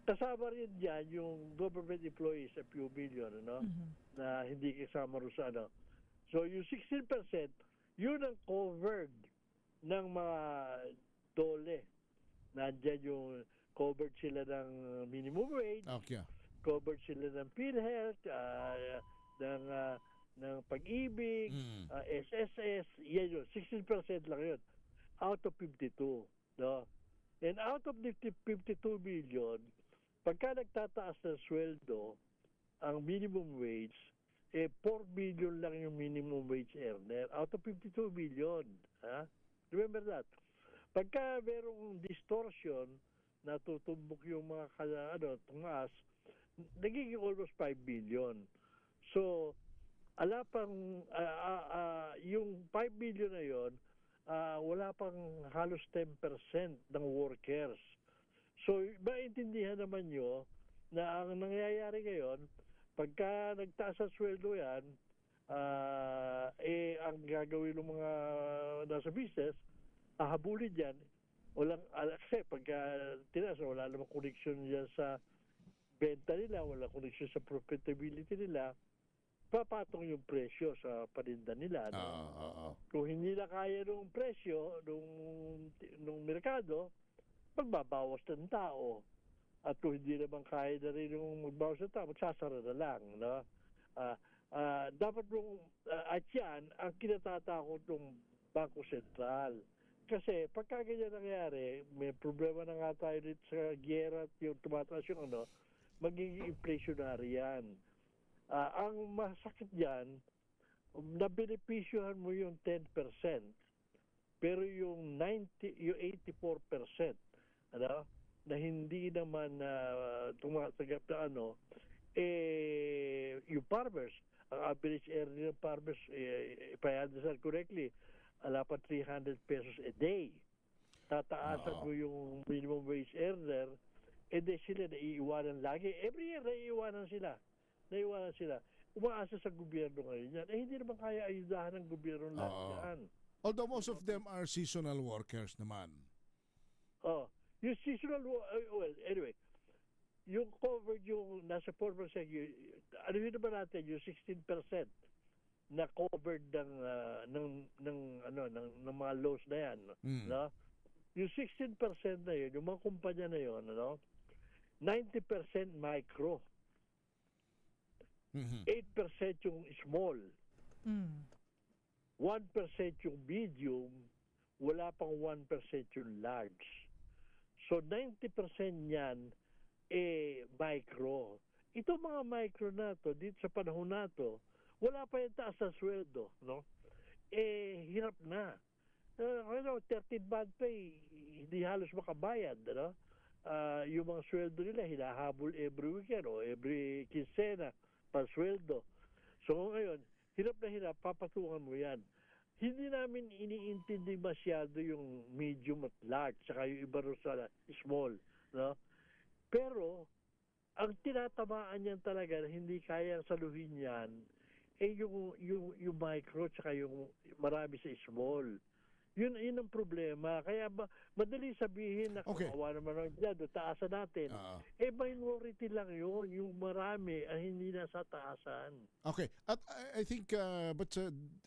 Kasama rin dyan yung government employees, a few million, ano? Na hindi kasama rin sa ano. So yung 16%, yun ang covered ng mga dole. Nandyan yung covered sila ng minimum wage, Okay. covered sila ng PhilHealth, ng pag-ibig, SSS, yan yun. 16% lang yun. Out of 52. No? And out of the 52 million, pagka nagtataas ng sweldo, ang minimum wage, 4 billion lang yung minimum wage earner. Out of 52 billion. Ha? Remember that. Pagka merong distortion, natutumbok yung mga tumaas, nagiging almost 5 billion. So, yung 5 billion na yon, wala pang halos 10% ng workers. So, maintindihan naman nyo na ang nangyayari ngayon, pagka nagtaas ang sweldo yan, ang gagawin ng mga nasa business, hahabulin dyan, walang, kasi pagka tinaas, wala namang connection dyan sa benta nila, wala connection sa profitability nila, papatong yung presyo sa paninda nila. No? Kung hindi na kaya nung presyo nung merkado, magbabawas ng tao. At kung hindi naman kaya na rin yung magbawas ng tao, magsasara na lang. No? Dapat at yan, ang kinatatakot ng Bangko Sentral. Kasi pagka ganyan nangyari, may problema na nga tayo dito sa giyera at yung tumataas yung magiging inflationary yan. Ang masakit dyan, nabenepisyohan mo yung 10%, pero yung 84%, na hindi naman tumatagap na yung farmers, ang average earning ng farmers, if I understand correctly, alapan 300 pesos a day. Tataasan mo yung minimum wage earner, then sila naiiwanan lagi. Every year, naiiwanan sila. Umaasa sa gobyerno ngayon yan. Hindi naman kaya ayudahan ng gobyerno lahat yan. Although most of them are seasonal workers naman. Yung seasonal, anyway, yung covered yung nasa 4%, ano yun naman natin, yung 16% na covered ng mga loans na yan. No? Yung 16% na yun, yung mga kumpanya na yun, 90% micro. 8% yung small. 1% yung medium, wala pang 1% yung large. So 90% yan micro. Ito mga micro na to, dito sa panahon na to, wala pa yung taas ng sweldo, no? Hirap na. 13-month pay, hindi halos makabayad, no? Yung mga sweldo nila, hinahabol every weekend o every kinsena pa sweldo. So ngayon, hirap na hirap, papatungan mo yan. Hindi namin iniintindi masyado yung medium at large, saka yung iba rin sa small, no? Pero, ang tinatamaan yan talaga, hindi kaya saluhin yan, yung micro, saka yung marami sa small. Yun ang problema. Kaya madali sabihin na kawawa naman ang dyan, taasan natin. Minority lang yun. Yung marami ang hindi nasa taasan. Okay. At I think,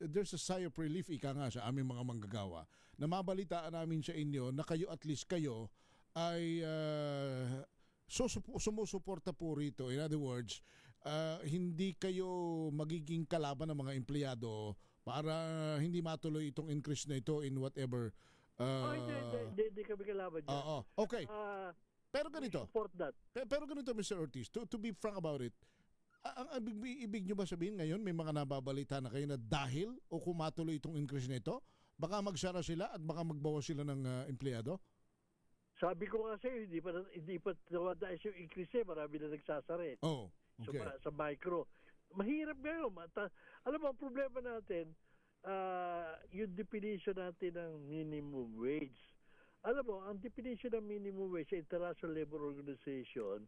there's a sigh of relief, ika nga sa aming mga manggagawa, na mabalitaan namin sa inyo na kayo, at least kayo, ay sumusuporta po rito. In other words, hindi kayo magiging kalaban ng mga empleyado para hindi matuloy itong increase na ito in whatever. Hindi kami kalaban dyan. Okay. Pero ganito. Support that. Pero ganito, Mr. Ortiz, to be frank about it, ang ibig nyo ba sabihin ngayon, may mga nababalita na kayo na dahil o kumatuloy itong increase na ito, baka magsara sila at baka magbawas sila ng empleyado? Sabi ko nga sa'yo, hindi pa nawadaas yung increase, marami na nagsasarit. Oh, okay. Sa micro. Mahirap ngayon. Alam mo, ang problema natin, yung definition natin ng minimum wage. Alam mo, ang definition ng minimum wage sa International Labor Organization,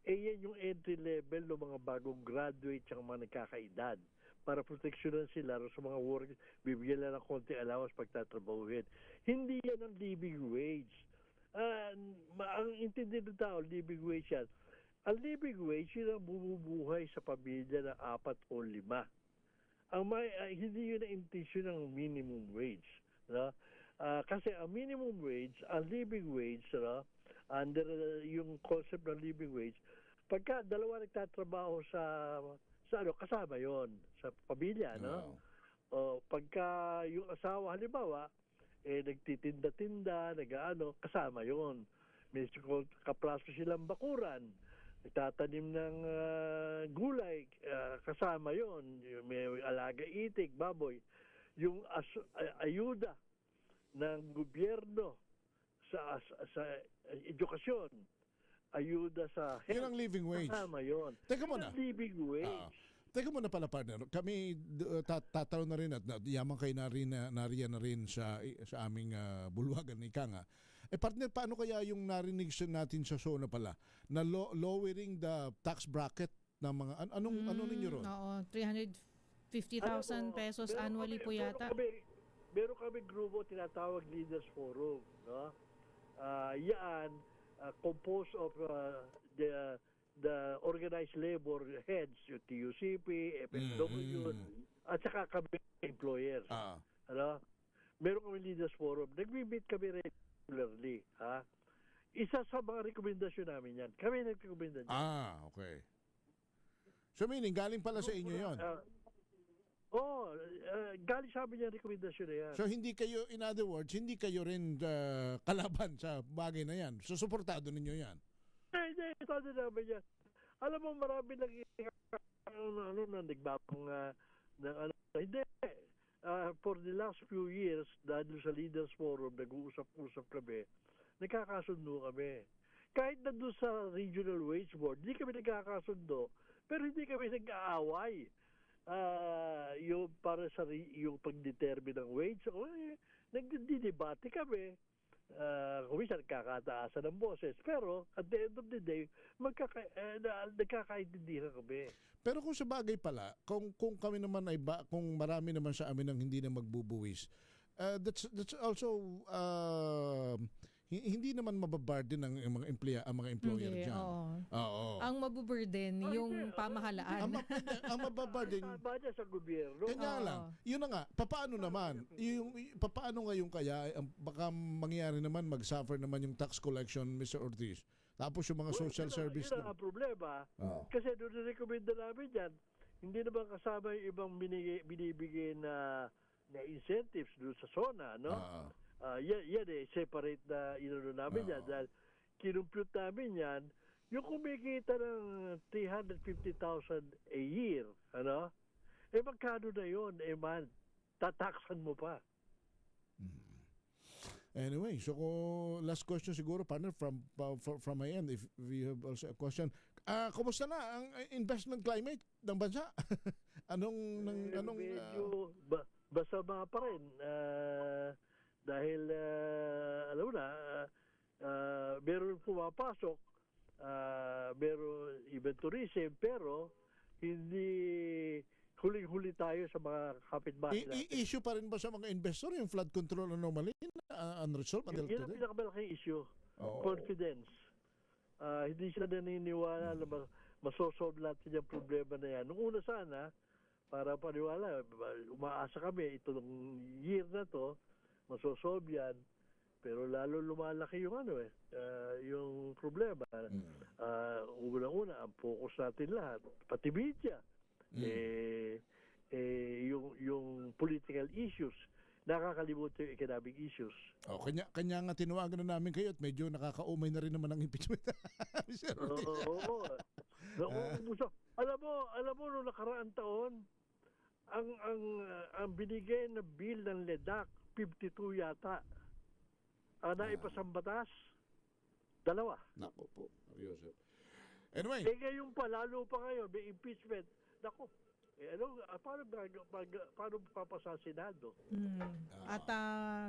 yan yung entry level ng mga bagong graduate at mga nagkakaedad para proteksyonan sila sa mga work, bibigyan lang ng konti allowance pagtatrabahuhin. Hindi yan ang living wage. Ang intindi ng tao, living wage yan. Ang living wage, yun ang bumubuhay sa pamilya ng 4 o 5. Hindi yun ang intention ng minimum wage. No? Kasi ang minimum wage, ang living wage, no? Under yung concept ng living wage, pagka dalawa nagtatrabaho sa kasama yon sa pamilya, no? O pagka yung asawa halimbawa nagtitinda-tinda, kasama yon. May kapraso silang bakuran, nagtatanim ng gulay, kasama yon. May alaga itik, baboy. Yung ayuda ng gobyerno sa edukasyon, ayuda sa health. Yun ang living wage. Kasama yun. Teka muna. Yun ang living wage. Teka muna pala, partner. Kami tatawag na rin at yaman kayo nariyan na rin sa aming bulwagan ni Ika nga. Partner, paano kaya yung narinig natin sa show na pala na lowering the tax bracket ng mga ano ninyo ron? Oo, 350,000 pesos annually po yata. Meron kami grupo tinatawag Leaders Forum, no? Yan composed of the organized labor heads, yung TUCP, FSW, at saka kami employers. Ano? Meron kami Leaders Forum. Nag-meet kami regularly. Isa sa mga rekomendasyon namin yan. Kami nag-rekomenda niyan. Okay. So meaning, galing pala sa inyo yon. Galing sa amin yung rekomendasyon na yan. So hindi kayo, in other words, hindi kayo rin kalaban sa bagay na yan. So suportado ninyo yan. Hindi, ito namin yan. Alam mo, marami nang nagbabang hindi. For the last few years, dahil sa Leaders Forum, nag-uusap-usap kami, nagkakasundo kami. Kahit nandun sa Regional Wage Board, hindi kami nagkakasundo, pero hindi kami nag-aaway. Yung para sa yung pag-determine ng wage, nagdidebate kami. Kuminsan nagkakataasan ng boses, pero at the end of the day nagkakaintindihan kami. Pero kung sa bagay pala, kung kami naman ay kung marami naman sa amin ang hindi na magbubuwis, that's also hindi naman mababurden ang mga employer hindi, dyan. Oo. Ang mabuburden yung pamahalaan. Ang mababurden sa gobyerno. Kanya lang. Yun na nga. Paano naman? Paano ngayon kaya baka mangyari naman mag-suffer naman yung tax collection, Mr. Ortiz? Tapos yung mga social service yun ang problema. Kasi doon na-recommenda namin yan, hindi naman kasama yung ibang binibigay na incentives doon sa SONA, no? Yan separate na inano namin yan dahil kinumpute namin yan yung kumikita ng 350,000 a year, ano? Magkano na yun, man? Tataksan mo pa. Anyway, so last question siguro, partner, from my end, if we have also a question. Kumusta na ang investment climate ng bansa? Medyo basama pa rin. Dahil alam mo na, meron pumapasok, meron even tourism, pero hindi huling-huli tayo sa mga kapitbahay natin. Issue pa rin ba sa mga investor yung flood control anomaly unresolved until today? Yan ang today? pinakamalaking issue. Confidence. Hindi sila naniniwala na masosolve natin yung problema na yan. Nung una sana, para paniwala, umaasa kami itong year na to, masosolve yan, pero lalo lumalaki yung yung problema. Unang-una, ang focus natin lahat, pati media, yung political issues, nakakalimutan yung economic issues. Kanya nga tinawagan na namin kayo at medyo nakakaumay na rin naman ang impeachment. Oo. Alam mo, noong nakaraang taon, ang binigay na bill ng LEDAC, 52 yata. Naipasang batas. Dalawa. Nako po, Joseph. Anyway, Ngayon pa, lalo pa ngayon, may impeachment. Nako, paano papasa Senado? At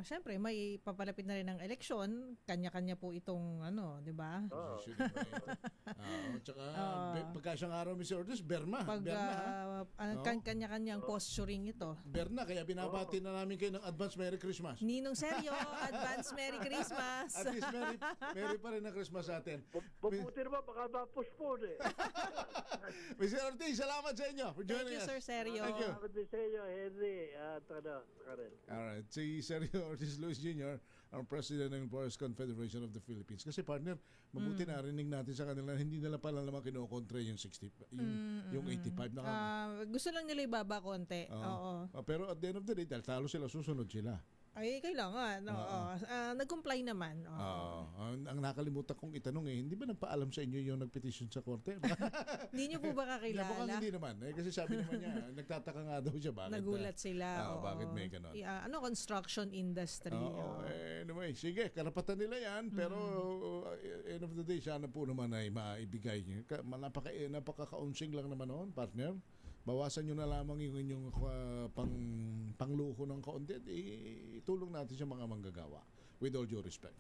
syempre may papalapit na rin ng eleksyon, kanya-kanya po itong di ba? Tsaka pagka siyang araw, Mr. Ortiz, Berma. Pag Berna, kanya-kanyang posturing ito. Berna, kaya binabati na namin kayo ng advance Merry Christmas. Ninong Seryo, advance Merry Christmas. At least Merry pa rin na Christmas sa atin. Mabuti naman, baka ma-postpone Mr. Ortiz, salamat sa inyo for joining Thank you, us. Sir Sergio. Thank you. Salamat din sa inyo, Henry at Karen. Alright, si Sergio Ortiz Luis Jr., ang President ng Employers Confederation of the Philippines. Kasi partner, mabuti narinig natin sa kanila, hindi nila pala naman kinokontra yung 85 na Gusto lang nila ibaba konti. Oo. Pero at the end of the day, dahil talo sila, susunod sila. Ay, kailangan. Nag-comply naman. Ang nakalimutan kong itanong hindi ba nagpaalam sa inyo yung nag-petition sa korte? Hindi nyo po ba kakilala? Mukhang hindi naman. Kasi sabi naman niya, nagtataka nga daw siya. Bakit, nagulat sila. Bakit may ganon? Construction industry. Anyway, sige, karapatan nila yan. Pero end of the day, sana po naman ay maibigay niyo. Napaka-kaunsing lang naman noon, partner. Bawasan nyo na lamang yung inyong pangluho ng kaunti. Itulong natin sa mga manggagawa. With all due respect.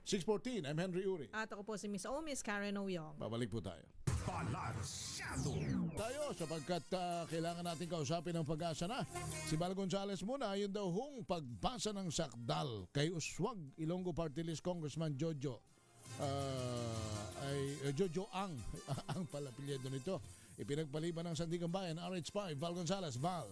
6:14, I'm Henry Uri. At ako po si Miss Miss Karen Oyong. Babalik po tayo. Balansyado. Tayo sapagkat kailangan natin kausapin ng Pag-asa na. Si Val Gonzales muna, yun daw hong pagbasa ng sakdal kay Uswag Ilonggo Party List Congressman Jojo. Jojo Ang pala apelyido nito. Ipinagpaliban ng Sandigan Bayan, RH5, Val Gonzales. Val.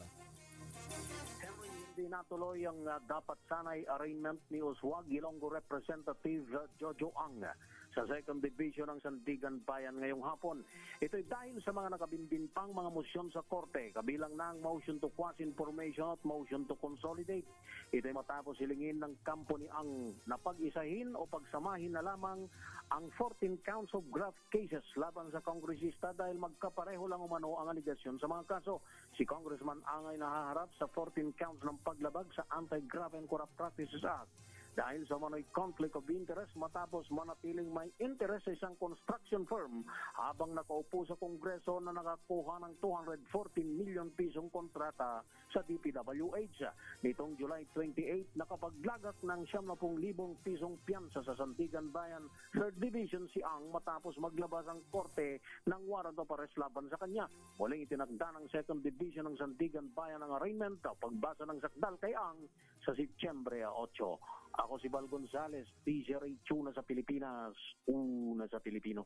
Henry, hindi natuloy ang dapat sanay arraignment ni Uswag Ilonggo Representative Jojo Ang sa 2nd Division ng Sandigan Bayan ngayong hapon. Ito'y dahil sa mga nakabimbin pang mga motion sa korte, kabilang na ang motion to quash information at motion to consolidate. Ito'y matapos hilingin ng kampo ni Ang na pag-isahin o pagsamahin na lamang ang 14 counts of graft cases laban sa kongresista dahil magkapareho lang umano ang aligasyon sa mga kaso. Si Congressman Ang ay nahaharap sa 14 counts ng paglabag sa Anti-Graft and Corrupt Practices Act dahil sa manoy conflict of interest matapos manatiling may interest sa isang construction firm habang nakaupo sa Kongreso na nakakuha ng 214 million pisong kontrata sa DPWH. Nitong July 28, nakapaglagak ng 70,000 pisong piyansa sa Sandigan Bayan 3rd Division si Ang matapos maglabas ang korte ng warrant of arrest laban sa kanya. Muling itinagda ng 2nd Division ng Sandigan Bayan ang arraignment o pagbasa ng sakdal kay Ang sa Setyembre 8. Ako si Val Gonzales, PCRH una sa Pilipinas, una sa Pilipino.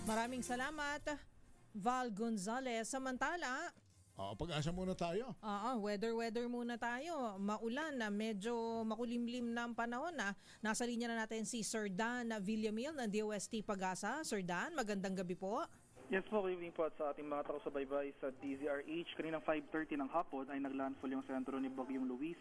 Maraming salamat, Val Gonzales. Samantala, Pag-asa muna tayo. weather muna tayo. Maulan na, medyo makulimlim na ang panahon na. Nasa linya na natin si Sir Dan Villamil ng DOST Pag-asa. Sir Dan, magandang gabi po. Yes po, good evening po at sa ating mga taga-subaybay sa DZRH. Kaninang 5:30 ng hapon ay naglandfall yung sentro ni Bagyong Luis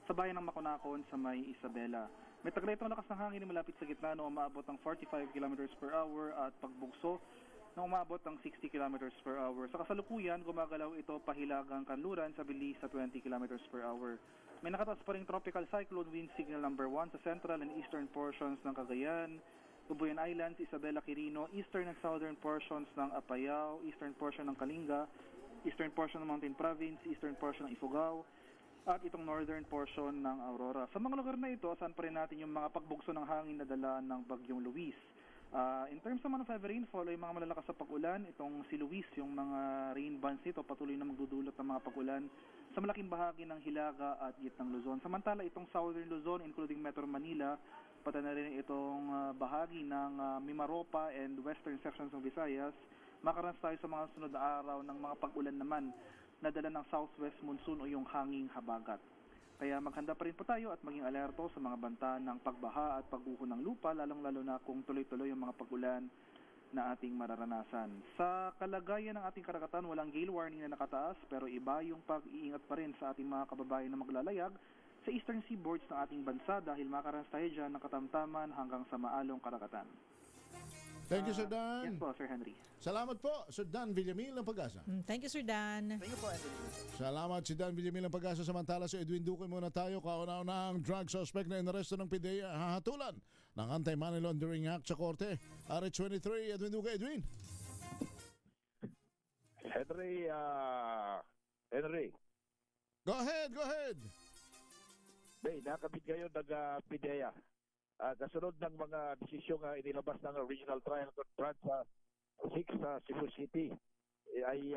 sa bayan ng Maconacon sa may Isabela. May taglaytong lakas ng hangin na malapit sa gitna na umaabot ng 45 km per hour at pagbugso na umaabot ng 60 km per hour. Sa kasalukuyan, gumagalaw ito pahilagang kanluran sa bilis sa 20 km per hour. May nakataas pa ring tropical cyclone wind signal number 1 sa central and eastern portions ng Cagayan, Tubuyan Islands, Isabela, Quirino, eastern and southern portions ng Apayao, eastern portion ng Kalinga, eastern portion ng Mountain Province, eastern portion ng Ifugao, at itong northern portion ng Aurora. Sa mga lugar na ito, asan pa rin natin yung mga pagbugso ng hangin na dala ng Bagyong Luis. In terms naman of heavy rainfall, ay mga malalakas sa pag-ulan, itong si Luis, yung mga rain bands nito, patuloy na magdudulot ng mga pag-ulan sa malaking bahagi ng Hilaga at gitnang Luzon. Samantala, itong southern Luzon, including Metro Manila, pati na rin itong bahagi ng Mimaropa and western sections ng Visayas, makaranas tayo sa mga sunod na araw ng mga pag-ulan naman na dala ng southwest monsoon o yung hanging habagat. Kaya maghanda pa rin po tayo at maging alerto sa mga banta ng pagbaha at pagguho ng lupa, lalong-lalo na kung tuloy-tuloy yung mga pag-ulan na ating mararanasan. Sa kalagayan ng ating karagatan, walang gale warning na nakataas, pero iba yung pag-iingat pa rin sa ating mga kababayan na maglalayag sa eastern seaboards ng ating bansa dahil makaranas tayo dyan ng katamtaman hanggang sa maalong karagatan. Thank you, Sir Dan. Yes po, Sir Henry. Salamat po, Sir Dan Villamil ng Pag-asa. Thank you, Sir Dan. Thank you po, Henry. Salamat si Dan Villamil ng Pag-asa. Samantala si Edwin Duque muna tayo. Kauna-una ang drug suspect na inaresto ng PDEA hahatulan ng Anti-Money Laundering Act sa Korte. RH23, Edwin Duque. Edwin. Henry. Go ahead. Bay, nakabit kayo ng PDEA. Kasunod ng mga desisyong inilabas ng Regional Trial Court sa 6 sa Cebu City, ay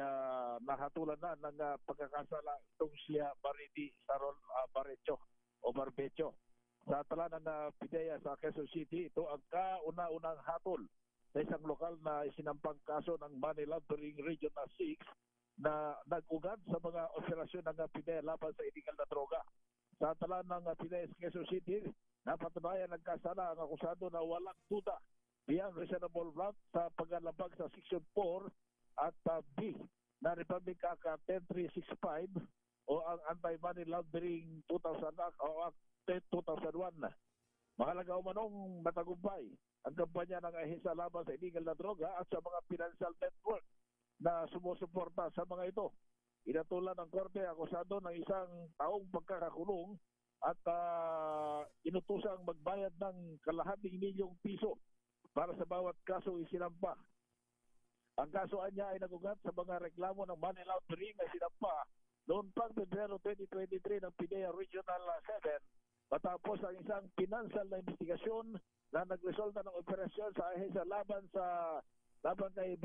nahatulan na ng pagkakasala itong siya Baridi Sarol Barbecho. Sa tala ng PDEA sa Quezon City, ito ang kauna-unang hatol sa isang lokal na isinampang kaso ng money laundering Regional 6 na nag-ugat sa mga operasyon ng PDEA laban sa illegal na droga. Sa tala ng PDEA sa Quezon City, napatunayan ng kasala ang akusado na walang duda beyond reasonable doubt sa paglalabag sa Section 4 at B na Republic Act 10365 o ang Anti-Money Laundering 2000 Act o Act 2001. Mahalaga umanong matagumpay ang kampanya ng ahensya laban sa illegal na droga at sa mga financial network na sumusuporta sa mga ito. Inatulan ng korte akusado ng isang taong pagkakakulong at inutusang magbayad ng kalahating milyong piso para sa bawat kaso isinampa. Ang kasuan niya ay nagugat sa mga reklamo ng money laundering na sinampa noong pang Pebrero 2023 ng PDEA Regional 7 matapos ang isang financial na investigasyon na nagresulta ng operasyon sa ahensya laban kay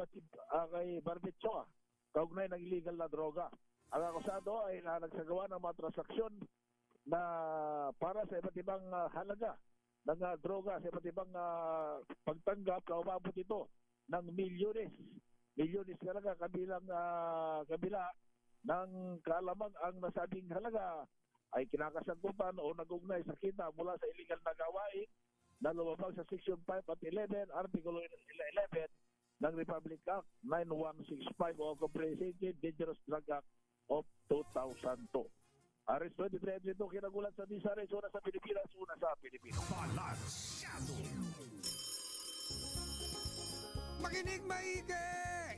Barbecho kaugnay ng illegal na droga. Ang akusado ay nagsagawa ng mga transaksyon na para sa iba't ibang halaga ng droga, sa iba't ibang pagtanggap na umabot ito ng milyones talaga kabila ng kalamang ang nasabing halaga ay kinakasangkutan o nagugnay sa kita mula sa illegal na gawain na lumabag sa Section 5 at 11, Article 11 ng Republic Act 9165 o Comprehensive Dangerous Drug Act of 2002. RH23 ito kinagulat sa DSRH, una sa Pilipinas, una sa Pilipino. Balansyado. Makinig maigi!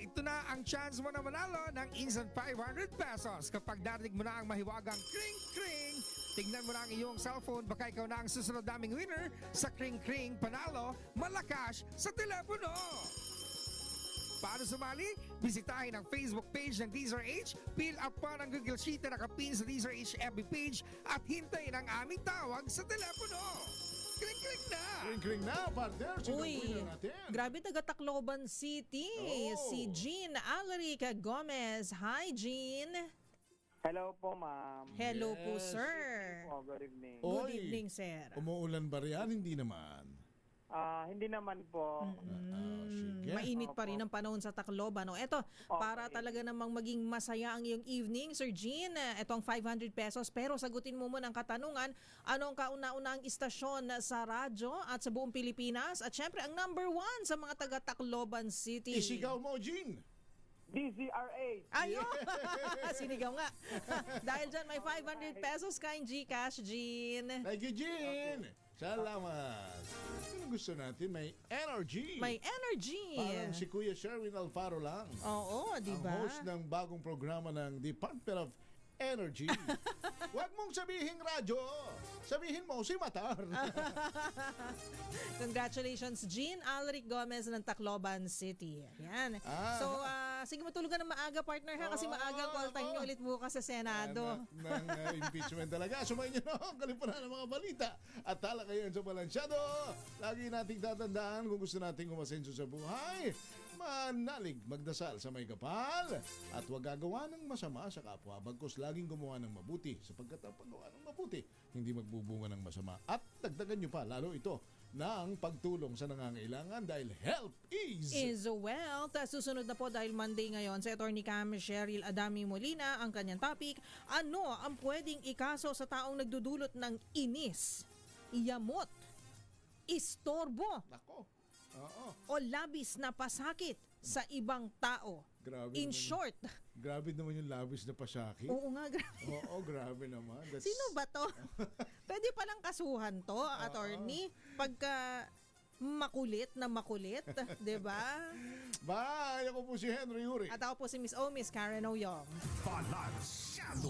Ito na ang chance mo na manalo ng instant 500 pesos kapag narinig mo na ang mahiwagang kring-kring. Tignan mo na ang iyong cellphone, baka ikaw na ang susunod naming winner sa kring-kring panalo malakas sa telepono. Paano sumali? Bisitahin ang Facebook page ng DZRH, fill up pa ng Google Sheet na nakapin sa DZRH FB page at hintayin ang aming tawag sa telepono. Kring-kring na! Kring-kring na, partner. Sino winner natin? Grabe, taga Tacloban City. Si Jean Alarica Gomez. Hi, Jean. Hello po, ma'am. Hello po, sir. Good evening. Good evening, sir. Umuulan ba riyan? Hindi naman. Hindi naman po. Sige. Mainit pa rin ang panahon sa Tacloban. No? Eto, para talaga namang maging masaya ang iyong evening, Sir Jean, ito ang 500 pesos. Pero sagutin mo muna ang katanungan, ano ang kauna-unang istasyon sa radyo at sa buong Pilipinas? At syempre, ang number 1 sa mga taga Tacloban City. Isigaw mo, Jean. DZRH. Ayun! Sinigaw nga. Dahil dyan, may 500 pesos kayong GCash, Jean. Thank you, Jean. Salamat. Ano gusto natin? May energy. May energy. Parang si Kuya Sherwin Alfaro lang. Oo, di ba? Ang host ng bagong programa ng Department of Energy. Huwag mong sabihin radyo. Sabihin mo si Matar. Congratulations, Jean Alaric Gomez ng Tacloban City. Yan. So, sige matulugan ng maaga, partner, ha? Kasi maaga ang call time nyo ulit bukas sa Senado. ng impeachment talaga. Sumayin nyo na ang kalipunan ng mga balita. At tala kayo sa Balansyado. Lagi nating tatandaan kung gusto nating umasenso sa buhay. Manalig, magdasal sa may kapal at huwag gagawa ng masama sa kapwa, bagkus laging gumawa ng mabuti sapagkat ang paggawa ng mabuti hindi magbubunga ng masama. At dagdagan nyo pa lalo ito ng pagtulong sa nangangailangan dahil help is wealth. Susunod na po dahil Monday ngayon sa Attorney Cam Cheryl Adami Molina ang kanyang topic, ano ang pwedeng ikaso sa taong nagdudulot ng inis, yamot, istorbo, o labis na pasakit sa ibang tao. Grabe In naman, short. Grabe naman yung labis na pasakit. Oo nga, grabe. Oo, grabe naman. Sino ba to? Pwede palang kasuhan to, attorney, pagka makulit na makulit, 'di ba? Bye! Ako po si Henry Uri. At ako po si Miss Karen Oyong. Balansado.